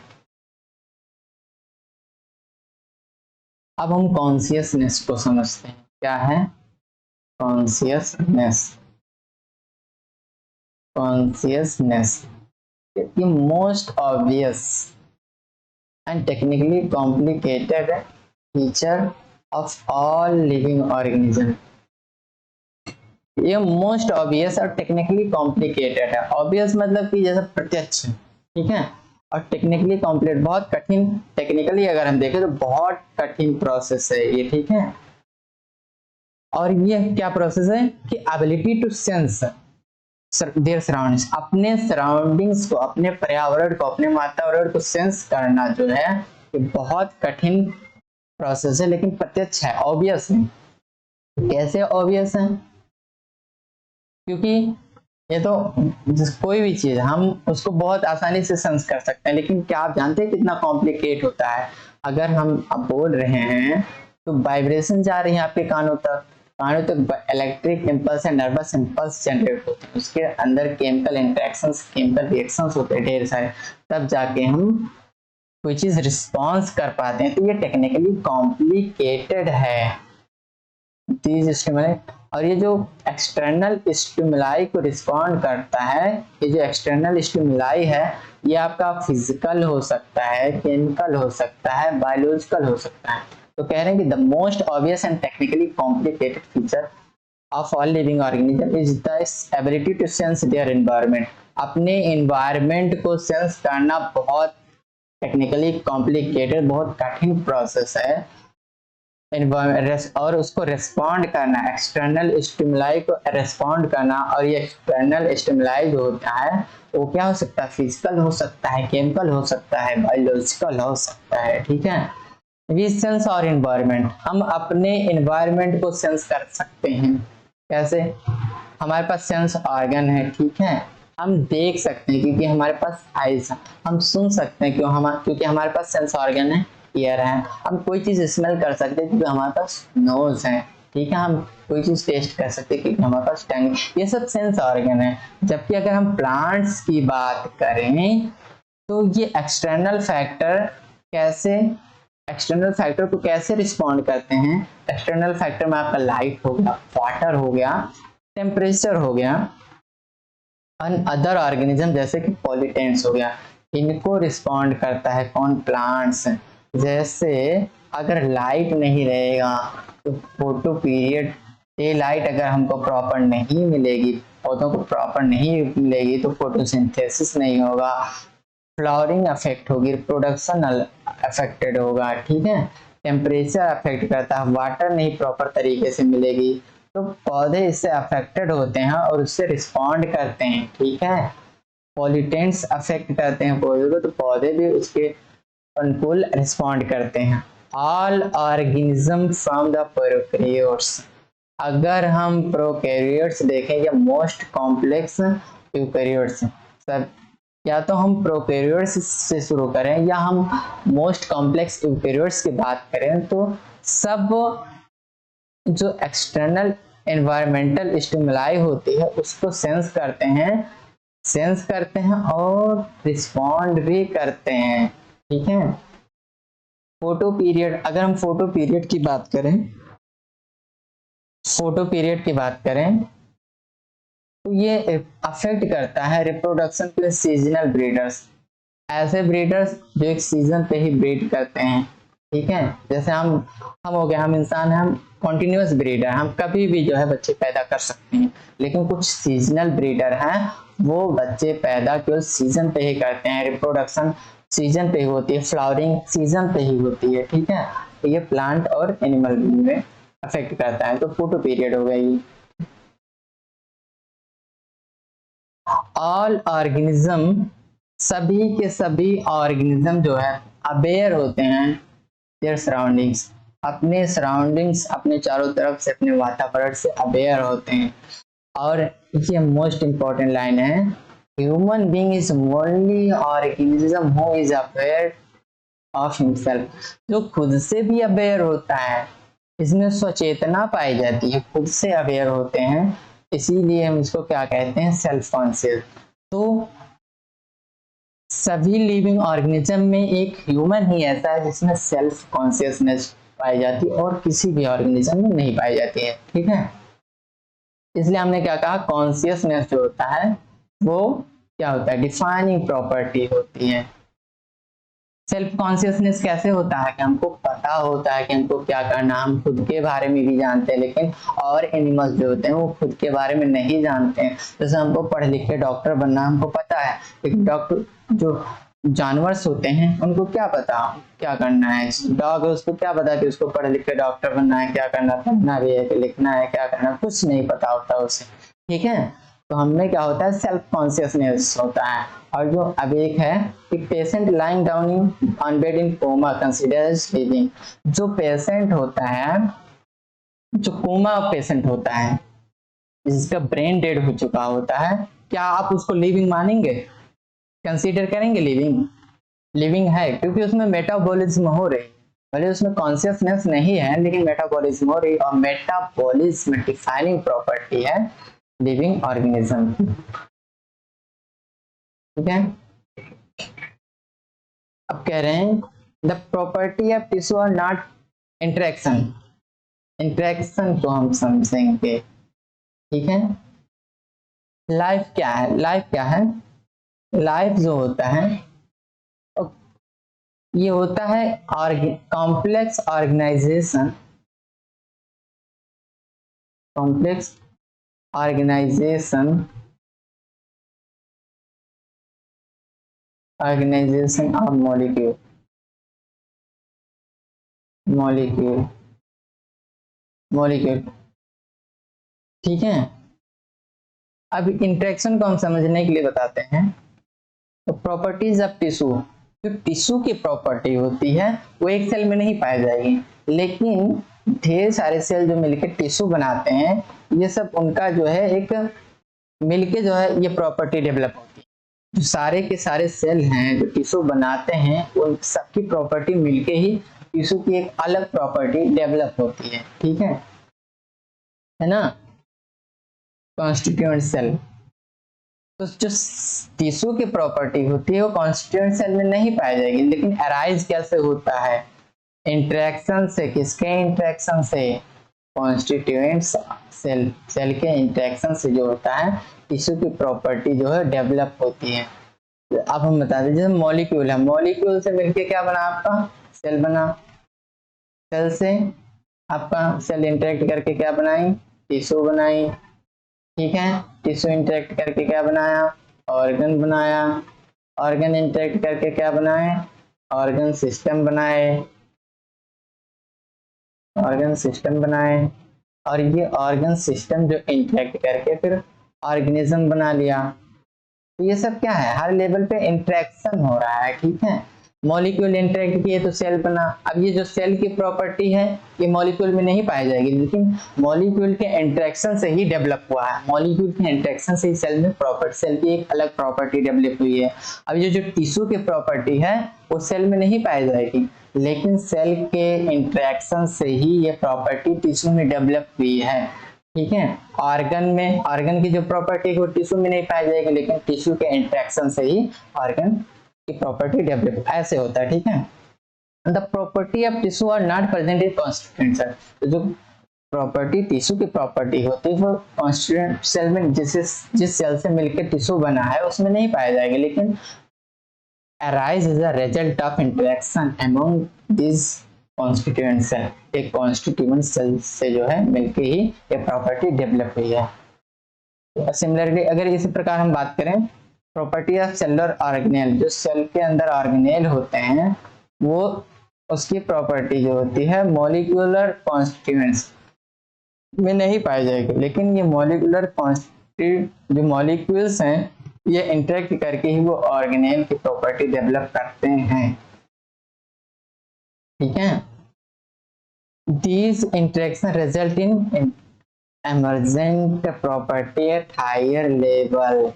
अब हम कॉन्शियसनेस को समझते हैं, क्या है consciousness. The most obvious and technically complicated feature of all living organism। ये मोस्ट ऑब्वियस और टेक्निकली कॉम्प्लिकेटेड है। ऑब्वियस मतलब कि जैसे प्रत्यक्ष, ठीक है, और टेक्निकली कॉम्प्लिकेट बहुत कठिन, टेक्निकली अगर हम देखें तो बहुत कठिन प्रोसेस है ये, ठीक है। और ये क्या प्रोसेस है कि ability to sense, their surroundings, अपने सराउंडिंग्स को, अपने पर्यावरण को, अपने वातावरण को सेंस करना जो है ये बहुत कठिन प्रोसेस है, लेकिन प्रत्यक्ष है, ऑब्वियस है। कैसे ऑब्वियस है? क्योंकि ये तो कोई भी चीज हम उसको बहुत आसानी से सेंस कर सकते हैं, लेकिन क्या आप जानते हैं कितना कॉम्प्लिकेट होता है? अगर हम अब बोल रहे हैं तो वाइब्रेशन जा रही है आपके कानों तक, electric impulse and nervous impulse generate होते हैं, उसके अंदर केमिकल इंटरेक्शंस, केमिकल रिएक्शंस होते हैं ढेर सारे, तब जाके हम कोई चीज रिस्पॉन्स कर पाते हैं। तो ये टेक्निकली कॉम्प्लिकेटेड है दीज स्टिमुलाई। और ये जो एक्सटर्नल स्टिमुलाई को रिस्पॉन्ड करता है, ये जो एक्सटर्नल स्टिमुलाई है ये आपका फिजिकल हो सकता है, केमिकल हो सकता है, बायोलॉजिकल हो सकता है। तो कह रहे हैं कि the most obvious and technically complicated feature of all living organism is the ability to sense their environment. अपने एनवायरनमेंट को सेंस करना बहुत टेक्निकली कॉम्प्लिकेटेड, बहुत कठिन प्रोसेस है, और उसको रेस्पॉन्ड करना, एक्सटर्नल स्टिमुलाई को रेस्पॉन्ड करना। और ये एक्सटर्नल स्टिमुलाई जो होता है वो क्या हो सकता है? फिजिकल हो सकता है, केमिकल हो सकता है, बायोलॉजिकल हो सकता है। ठीक है, वी सेंस और एनवायरनमेंट, हम अपने एनवायरनमेंट को सेंस कर सकते हैं। कैसे? हमारे पास सेंस ऑर्गन है, ठीक है, हम देख सकते हैं क्योंकि हमारे पास आइज है, हम सुन सकते हैं क्योंकि हमारे पास सेंस ऑर्गन है, ईयर है, हम कोई चीज स्मेल कर सकते हैं क्योंकि हमारे पास नोज है, ठीक है, हम कोई चीज टेस्ट कर सकते हैं क्योंकि हमारे पास टंग, ये सब सेंस ऑर्गन है। जबकि अगर हम प्लांट्स की बात करें तो ये एक्सटर्नल फैक्टर को कैसे रिस्पॉन्ड करते हैं? एक्सटर्नल फैक्टर में आपका लाइट हो गया, वाटर हो गया, टेम्परेचर हो गया, अदर ऑर्गेनिज्म जैसे कि पॉल्यूटेंट्स हो गया, इनको रिस्पॉन्ड करता है कौन? प्लांट्स। जैसे अगर लाइट नहीं रहेगा तो फोटो पीरियड, डे लाइट अगर हमको प्रॉपर नहीं मिलेगी, पौधों को प्रॉपर नहीं मिलेगी तो फोटोसिंथेसिस नहीं होगा, फ्लावरिंग अफेक्ट होगी, प्रोडक्शन अफेक्टेड होगा, ठीक है, टेम्परेचर अफेक्ट करता है, वाटर नहीं प्रॉपर तरीके से मिलेगी तो पौधे इससे अफेक्टेड होते हैं और उससे रिस्पॉन्ड करते हैं। ठीक है, पॉल्यूटेंट्स अफेक्ट करते हैं पौधे को तो पौधे भी उसके अनुकूल रिस्पॉन्ड करते हैं। All organism from the prokaryotes, अगर हम प्रोकैरियोट्स देखें या मोस्ट कॉम्प्लेक्स यूकैरियोट्स, सब या तो हम प्रोकैरियोट्स से शुरू करें या हम मोस्ट कॉम्प्लेक्स यूकैरियोट्स की बात करें तो सब जो एक्सटर्नल एनवायरमेंटल स्टिमुलाई होती है उसको सेंस करते हैं और रिस्पॉन्ड भी करते हैं। ठीक है, फोटो पीरियड, अगर हम फोटो पीरियड की बात करें तो ये अफेक्ट करता है रिप्रोडक्शन पे सीजनल ब्रीडर्स, ऐसे ब्रीडर्स जो एक सीजन पे ही ब्रीड करते हैं। ठीक है, जैसे हम हो गए, हम इंसान हैं, हम कॉन्टिन्यूस ब्रीडर, हम कभी भी जो है बच्चे पैदा कर सकते हैं, लेकिन कुछ सीजनल ब्रीडर हैं वो बच्चे पैदा केवल सीजन पे ही करते हैं, रिप्रोडक्शन सीजन पे ही होती है, फ्लावरिंग सीजन पे ही होती है। ठीक है, तो ये प्लांट और एनिमल में अफेक्ट करता है, तो फोटो पीरियड हो गई। ऑल ऑर्गेनिज्म, सभी के सभी ऑर्गेनिज्म जो है अवेयर होते हैं देयर सराउंडिंग्स, अपने सराउंडिंग्स, अपने चारों तरफ से, अपने वातावरण से अवेयर होते हैं। और ये मोस्ट इंपॉर्टेंट लाइन है, human being is only organism who is aware of himself, जो खुद से भी अवेयर होता है, इसमें सचेतना पाई जाती है, खुद से अवेयर होते हैं, इसीलिए हम इसको क्या कहते हैं? Self conscious. तो सभी लिविंग ऑर्गेनिज्म में एक ह्यूमन ही ऐसा है जिसमें सेल्फ कॉन्शियसनेस पाई जाती है और किसी भी ऑर्गेनिज्म में नहीं पाई जाती है। ठीक है, इसलिए हमने क्या कहा, कॉन्शियसनेस जो होता है वो क्या होता है? डिफाइनिंग प्रॉपर्टी होती है। सेल्फ कॉन्शियसनेस कैसे होता है कि हमको पता होता है कि हमको क्या करना, हम खुद के बारे में भी जानते हैं, लेकिन और एनिमल्स जो होते हैं वो खुद के बारे में नहीं जानते हैं। जैसे हमको पढ़ लिख के डॉक्टर बनना हमको पता है, लेकिन डॉक्टर जो जानवर्स होते हैं उनको क्या पता क्या करना है, डॉग है उसको क्या पता कि उसको पढ़ लिख के डॉक्टर बनना है, क्या करना, पढ़ना भी है कि लिखना है, क्या करना, कुछ नहीं पता होता उसे। ठीक है, तो हमें क्या होता है, सेल्फ कॉन्शियसनेस होता है। और जो अब एक है कि patient lying down in on bed in coma considers living. जो पेशेंट होता है, जो कोमा पेशेंट होता है, जिसका ब्रेन डेड हो चुका होता है, क्या आप उसको लिविंग मानेंगे, कंसीडर करेंगे लिविंग? लिविंग है, क्योंकि उसमें मेटाबॉलिज्म हो रही है। भले उसमें कॉन्शियसनेस नहीं है, लेकिन मेटाबॉलिज्म हो रही है, और मेटाबॉलिज्म डिफाइनिंग प्रॉपर्टी है लिविंग ऑर्गेनिज्म की। ठीक है, अब कह रहे हैं the property of tissue are not interaction. Interaction को हम समझेंगे। ठीक है, लाइफ क्या है? लाइफ क्या है? लाइफ जो होता है ये होता है complex organisation, complex organisation, organisation of molecule, molecule, molecule. ठीक है, अब इंटरेक्शन को हम समझने के लिए बताते हैं। तो प्रॉपर्टीज ऑफ टिश्यू, जो टिश्यू की प्रॉपर्टी होती है वो एक सेल में नहीं पाई जाएगी, लेकिन ढेर सारे सेल जो मिलकर टिश्यू बनाते हैं, ये सब उनका जो है एक मिलके जो है ये प्रॉपर्टी डेवलप होती है। जो सारे के सारे सेल हैं जो टिश्यू बनाते हैं, उन सबकी प्रॉपर्टी मिलके ही टिश्यू की एक अलग प्रॉपर्टी डेवलप होती है। ठीक है ना? कॉन्स्टिट्यूएंट सेल, तो जो टिश्यू की प्रॉपर्टी होती है वो कॉन्स्टिट्यूएंट सेल में नहीं पाई जाएगी, लेकिन अराइज कैसे होता है? इंटरेक्शन से। किसके इंटरेक्शन से? कॉन्स्टिट्यूएंट सेल, सेल के इंटरेक्शन से जो होता है टिश्यू की प्रॉपर्टी जो है डेवलप होती है। तो अब हम बता दें, जैसे मॉलिक्यूल है, मॉलिक्यूल से मिलके क्या बना? आपका सेल बना। सेल से आपका सेल इंटरेक्ट करके क्या बनाई? टिश्यू बनाई। ठीक है, टिश्यू इंटरेक्ट करके क्या बनाया? ऑर्गन बनाया। ऑर्गन इंटरेक्ट करके क्या बनाए? ऑर्गन सिस्टम बनाए। ऑर्गन सिस्टम बनाए, और ये ऑर्गन सिस्टम जो इंटरेक्ट करके फिर ऑर्गेनिज्म बना लिया। तो ये सब क्या है? हर लेवल पे इंटरेक्शन हो रहा है। ठीक है, मॉलिक्यूल इंटरेक्ट किए तो सेल बना। अब ये जो सेल की प्रॉपर्टी है ये मॉलिक्यूल में नहीं पाई जाएगी, लेकिन मॉलिक्यूल के इंटरेक्शन से ही डेवलप हुआ है। मॉलिक्यूल के इंटरेक्शन से ही सेल में प्रॉपर्टी, सेल की एक अलग प्रॉपर्टी डेवलप हुई है। अब ये जो टिश्यू की प्रॉपर्टी है वो सेल में नहीं पाई जाएगी, लेकिन सेल के इंटरेक्शन से ही ये प्रॉपर्टी टिश्यू में डेवलप हुई है। ठीक है, ऑर्गन में, ऑर्गन की जो प्रॉपर्टी है वो टिश्यू में नहीं पाई जाएगी, लेकिन टिश्यू के इंटरेक्शन से ही ऑर्गन की प्रॉपर्टी डेवलप ऐसे होता है। ठीक है, the property of tissue are not present in constituent cell. तो जो प्रॉपर्टी टिश्यू की प्रॉपर्टी होती है वो कॉन्स्टिट्यूएंट सेल में जिस सेल से मिलकर टिश्यू बना है उसमें नहीं पाया जाएगा, लेकिन arise as a result of interaction among these constituent cell। एक constituent cell से जो है मिलके ही ये प्रॉपर्टी डेवलप हुई है। सिमिलरली अगर इसी प्रकार हम बात करें प्रॉपर्टी ऑफ सेलुलर ऑर्गेनेल, जो सेल के अंदर ऑर्गेनेल होते हैं वो उसकी प्रॉपर्टी जो होती है मॉलिक्यूलर कॉन्स्टिट्यूएंट्स में नहीं पाई जाएगी, लेकिन ये मॉलिक्यूलर कॉन्स्टिट्यूएंट जो मॉलिक्यूल्स हैं ये इंटरेक्ट करके ही वो ऑर्गेनेल की प्रॉपर्टी डेवलप करते हैं। ठीक है, these interaction result in emergent property at higher level।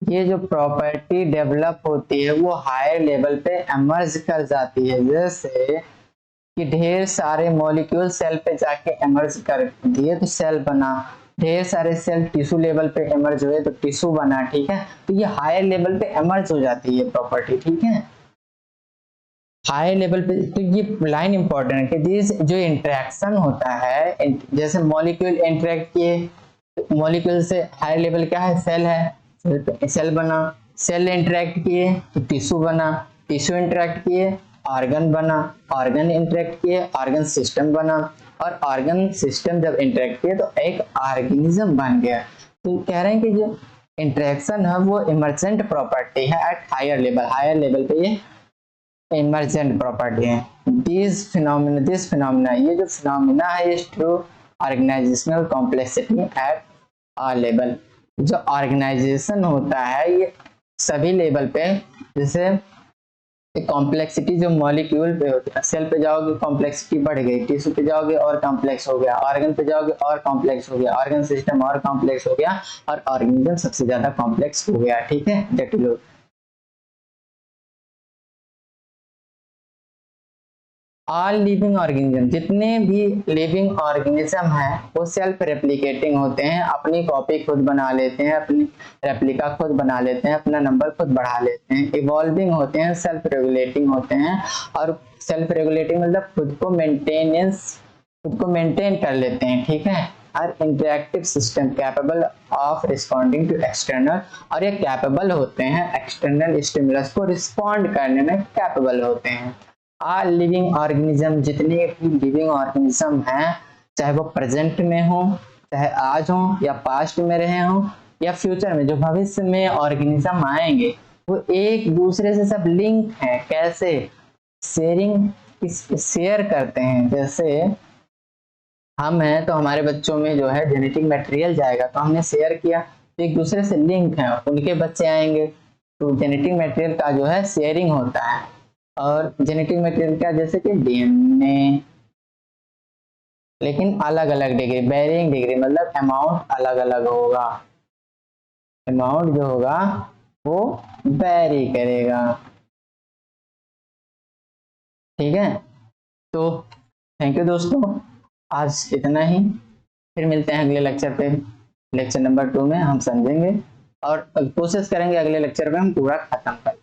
ये जो प्रॉपर्टी डेवलप होती है वो हायर लेवल पे एमर्ज कर जाती है, जैसे कि ढेर सारे मॉलिक्यूल सेल पे जाके एमर्ज कर दिए तो सेल बना, ढेर सारे सेल टिश्यू लेवल पे एमर्ज हुए तो टिश्यू बना। ठीक है, तो ये हायर लेवल पे एमर्ज हो जाती है प्रॉपर्टी। ठीक है, हायर लेवल पे। तो ये लाइन इंपॉर्टेंट है कि दिस जो इंटरेक्शन होता है, जैसे मॉलिक्यूल इंटरेक्ट किए, मॉलिक्यूल से हायर लेवल क्या है? सेल है, सेल बना। सेल इंटरेक्ट किए तो टिश्यू बना, टिश्यू इंटरेक्ट किए ऑर्गन बना, ऑर्गन इंटरेक्ट किए ऑर्गन सिस्टम बना, और ऑर्गन सिस्टम जब इंटरेक्ट किए तो एक ऑर्गेनिज्म बन गया। तो कह रहे हैं कि जो इंटरेक्शन है वो इमर्जेंट प्रॉपर्टी है at higher level. Higher level पे ये इमर्जेंट प्रॉपर्टी है। दिस फिनोमिना ये जो फिनोमिना है ये true organisational complexity at a level. जो ऑर्गेनाइजेशन होता है ये सभी लेवल पे, जैसे कॉम्प्लेक्सिटी जो मॉलिक्यूल पे होती है, सेल पे जाओगे कॉम्प्लेक्सिटी बढ़ गई, टिश्यू पे जाओगे और कॉम्प्लेक्स हो गया, ऑर्गन पे जाओगे और कॉम्प्लेक्स हो गया, ऑर्गन सिस्टम और कॉम्प्लेक्स हो गया, और ऑर्गेनिज्म सबसे ज्यादा कॉम्प्लेक्स हो गया। ठीक है, जटिल। ऑल लिविंग ऑर्गेनिज्म, जितने भी लिविंग ऑर्गेनिज्म हैं वो सेल्फ रेप्लिकेटिंग होते हैं, अपनी कॉपी खुद बना लेते हैं, अपनी रेप्लिका खुद बना लेते हैं, अपना नंबर खुद बढ़ा लेते हैं। इवॉल्विंग होते हैं, सेल्फ रेगुलेटिंग होते हैं, और सेल्फ रेगुलेटिंग मतलब खुद को मेंटेन कर लेते हैं। ठीक है, और interactive system capable of responding to external, और ये कैपेबल होते हैं एक्सटर्नल स्टिमुलस को रिस्पॉन्ड करने में कैपेबल होते हैं। ऑल लिविंग ऑर्गेनिज्म, जितने भी लिविंग ऑर्गेनिज्म हैं, चाहे वो प्रेजेंट में हो, चाहे आज हो, या पास्ट में रहे हो, या फ्यूचर में जो भविष्य में ऑर्गेनिज्म आएंगे, वो एक दूसरे से सब लिंक है। कैसे? शेयर करते हैं। जैसे हम हैं तो हमारे बच्चों में जो है जेनेटिक मटेरियल जाएगा, तो हमने शेयर किया, तो एक दूसरे से लिंक है, उनके बच्चे आएंगे, तो जेनेटिक मटेरियल का जो है शेयरिंग होता है। और जेनेटिक मटेरियल का जैसे कि डीएनए, लेकिन अलग अलग डिग्री, वेरिंग डिग्री, मतलब अमाउंट अलग अलग होगा, अमाउंट जो होगा वो वेरी करेगा। ठीक है, तो थैंक यू दोस्तों, आज इतना ही, फिर मिलते हैं अगले लेक्चर पे। लेक्चर नंबर 2 में हम समझेंगे और कोशिश करेंगे अगले लेक्चर में हम पूरा खत्म करें।